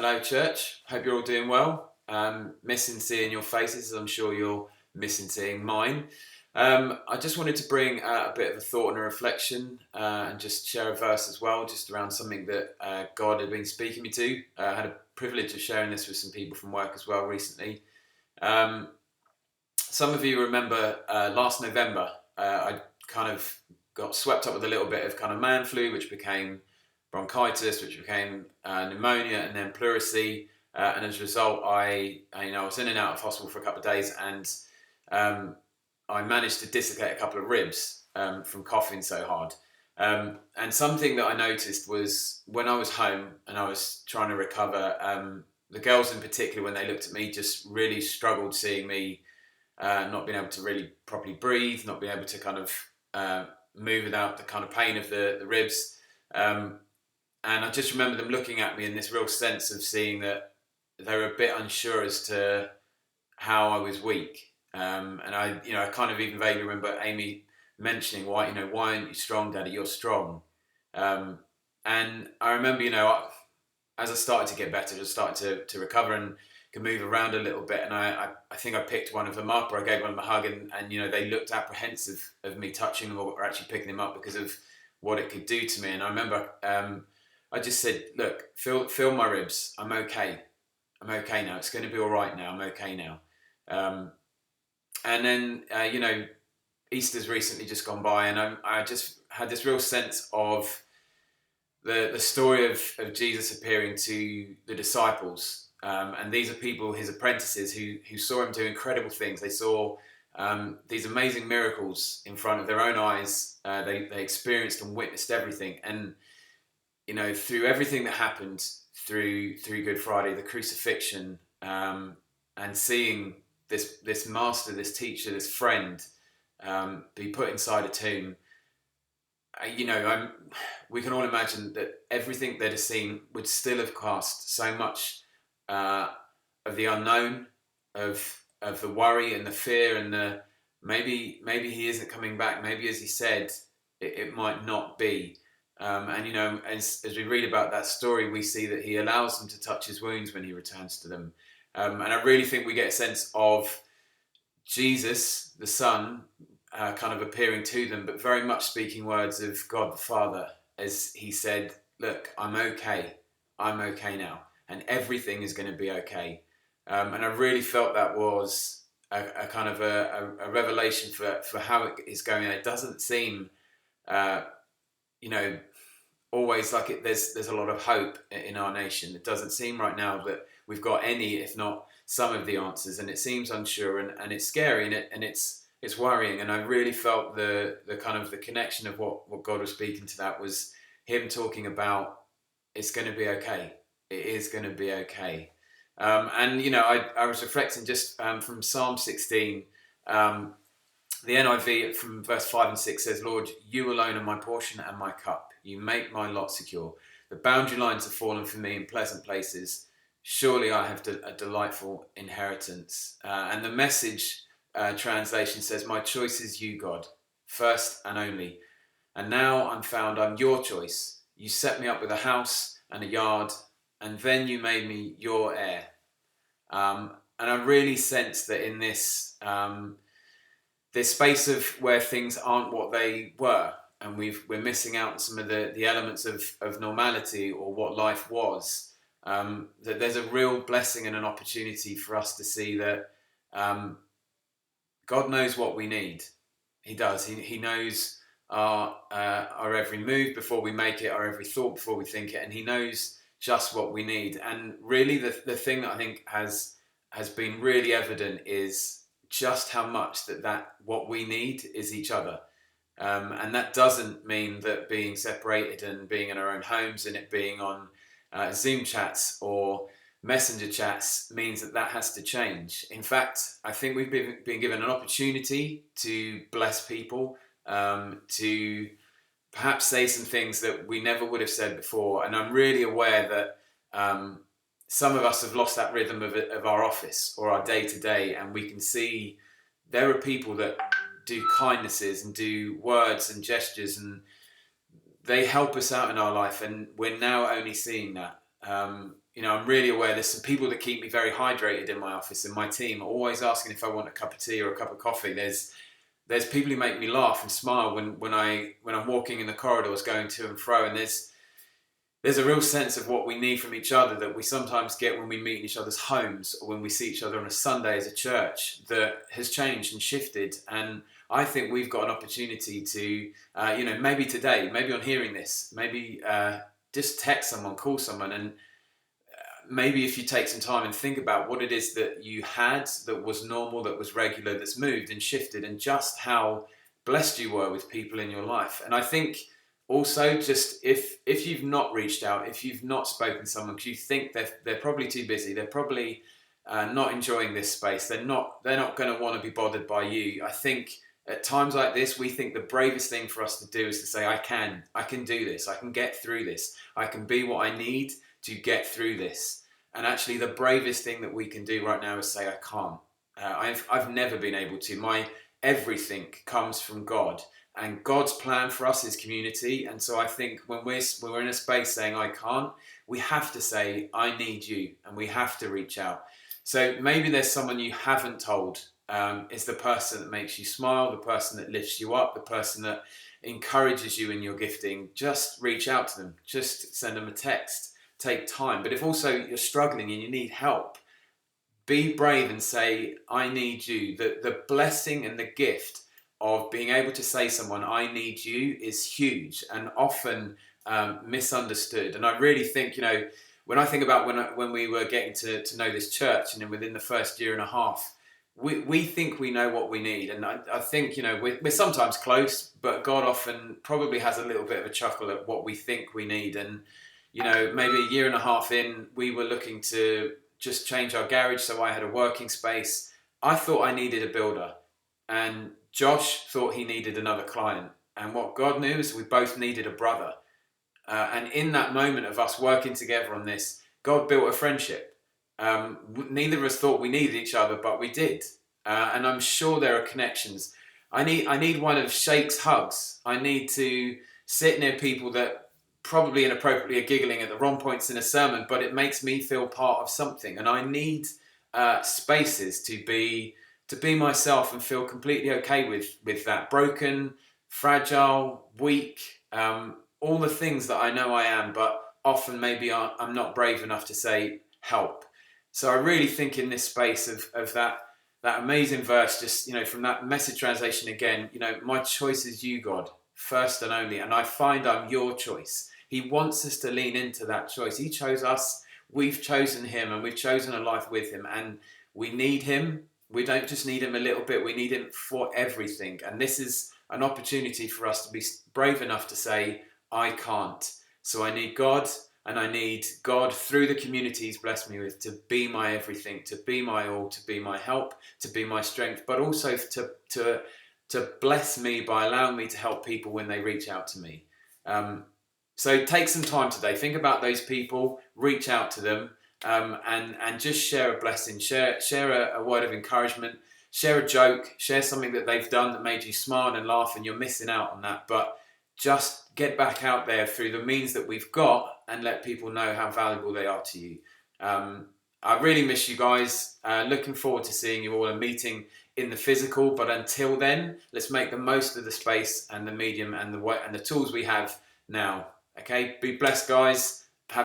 Hello, church. Hope you're all doing well. Missing seeing your faces, as I'm sure you're missing seeing mine. I just wanted to bring a bit of a thought and a reflection and just share a verse as well, just around something that God had been speaking me to. I had a privilege of sharing this with some people from work as well recently. Um, some of you remember last November, I kind of got swept up with a little bit of kind of man flu, which became bronchitis, which became pneumonia, and then pleurisy. And as a result, I was in and out of hospital for a couple of days, and I managed to dislocate a couple of ribs from coughing so hard. And something that I noticed was when I was home and I was trying to recover, the girls in particular, when they looked at me, just really struggled seeing me not being able to really properly breathe, not being able to kind of move without the kind of pain of the ribs. And I just remember them looking at me in this real sense of seeing that they were a bit unsure as to how I was weak. And I kind of even vaguely remember Amy mentioning, why aren't you strong, Daddy? You're strong. And I remember, as I started to get better, just started to recover and could move around a little bit. And I think I picked one of them up, or I gave one of them a hug, and they looked apprehensive of me touching them or actually picking them up because of what it could do to me. And I remember I just said, look, feel my ribs. I'm okay. I'm okay now. It's going to be all right now. I'm okay now. And then, Easter's recently just gone by, and I just had this real sense of the story of Jesus appearing to the disciples. And these are people, his apprentices, who saw him do incredible things. They saw these amazing miracles in front of their own eyes. They experienced and witnessed everything. And through everything that happened through Good Friday, the crucifixion, and seeing this master, this teacher, this friend be put inside a tomb, we can all imagine that everything they'd have seen would still have cast so much of the unknown, of the worry and the fear, and the maybe he isn't coming back. Maybe, as he said, it might not be. And as we read about that story, we see that he allows them to touch his wounds when he returns to them. And I really think we get a sense of Jesus, the Son, kind of appearing to them, but very much speaking words of God the Father, as he said, look, I'm okay now, and everything is going to be okay. And I really felt that was a kind of a revelation for how it is going. It doesn't seem always like it. There's a lot of hope in our nation. It doesn't seem right now that we've got any, if not some of the answers, and it seems unsure, and it's scary, and it's worrying. And I really felt the kind of the connection of what God was speaking to. That was him talking about it's going to be okay. It is going to be okay. I was reflecting just from Psalm 16. The NIV from verse 5 and 6 says, Lord, you alone are my portion and my cup. You make my lot secure. The boundary lines have fallen for me in pleasant places. Surely I have a delightful inheritance. And the Message translation says, my choice is you, God, first and only. And now I'm found, I'm your choice. You set me up with a house and a yard, and then you made me your heir. And I really sense that in this space of where things aren't what they were, and we're missing out on some of the elements of normality or what life was, that there's a real blessing and an opportunity for us to see that God knows what we need. He does. He knows our every move before we make it, our every thought before we think it, and he knows just what we need. And really the thing that I think has been really evident is just how much that what we need is each other. And that doesn't mean that being separated and being in our own homes and it being on Zoom chats or messenger chats means that has to change. In fact, I think we've been given an opportunity to bless people, to perhaps say some things that we never would have said before. And I'm really aware that some of us have lost that rhythm of our office or our day-to-day, and we can see there are people that do kindnesses and do words and gestures, and they help us out in our life, and we're now only seeing that. I'm really aware there's some people that keep me very hydrated in my office, and my team are always asking if I want a cup of tea or a cup of coffee. There's people who make me laugh and smile when I'm walking in the corridors going to and fro, and there's a real sense of what we need from each other that we sometimes get when we meet in each other's homes or when we see each other on a Sunday as a church that has changed and shifted. And I think we've got an opportunity to, maybe today, maybe on hearing this, maybe just text someone, call someone, and maybe if you take some time and think about what it is that you had that was normal, that was regular, that's moved and shifted, and just how blessed you were with people in your life. And I think also, just if you've not reached out, if you've not spoken to someone because you think they're probably too busy, they're probably not enjoying this space, they're not going to want to be bothered by you. I think at times like this, we think the bravest thing for us to do is to say, I can do this, I can get through this, I can be what I need to get through this. And actually, the bravest thing that we can do right now is say, I can't. I've never been able to. My everything comes from God. And God's plan for us is community. And so I think when we're in a space saying I can't, we have to say I need you, and we have to reach out. So maybe there's someone you haven't told. It's the person that makes you smile, the person that lifts you up, the person that encourages you in your gifting. Just reach out to them. Just send them a text. Take time. But if also you're struggling and you need help, be brave and say I need you. The blessing and the gift of being able to say someone I need you is huge and often misunderstood. And I really think, when I think about when we were getting to know this church, and then within the first year and a half, we think we know what we need. And I think, we're sometimes close, but God often probably has a little bit of a chuckle at what we think we need. And, maybe a year and a half in, we were looking to just change our garage so I had a working space. I thought I needed a builder, and Josh thought he needed another client. And what God knew is we both needed a brother. And in that moment of us working together on this, God built a friendship. Neither of us thought we needed each other, but we did. And I'm sure there are connections. I need one of Shake's hugs. I need to sit near people that probably inappropriately are giggling at the wrong points in a sermon, but it makes me feel part of something. And I need spaces to be myself and feel completely okay with that. Broken, fragile, weak, all the things that I know I am, but often maybe I'm not brave enough to say help. So I really think in this space of that amazing verse, just, from that Message translation again, my choice is you, God, first and only. And I find I'm your choice. He wants us to lean into that choice. He chose us, we've chosen him, and we've chosen a life with him. And we need him. We don't just need him a little bit, we need him for everything. And this is an opportunity for us to be brave enough to say, I can't. So I need God, and I need God through the community he's blessed me with to be my everything, to be my all, to be my help, to be my strength, but also to bless me by allowing me to help people when they reach out to me. So take some time today, think about those people, reach out to them, and just share a blessing, share a word of encouragement, share a joke, share something that they've done that made you smile and laugh, and you're missing out on that. But just get back out there through the means that we've got and let people know how valuable they are to you. I really miss you guys. Looking forward to seeing you all and meeting in the physical. But until then, let's make the most of the space and the medium and the tools we have now. Okay, be blessed, guys.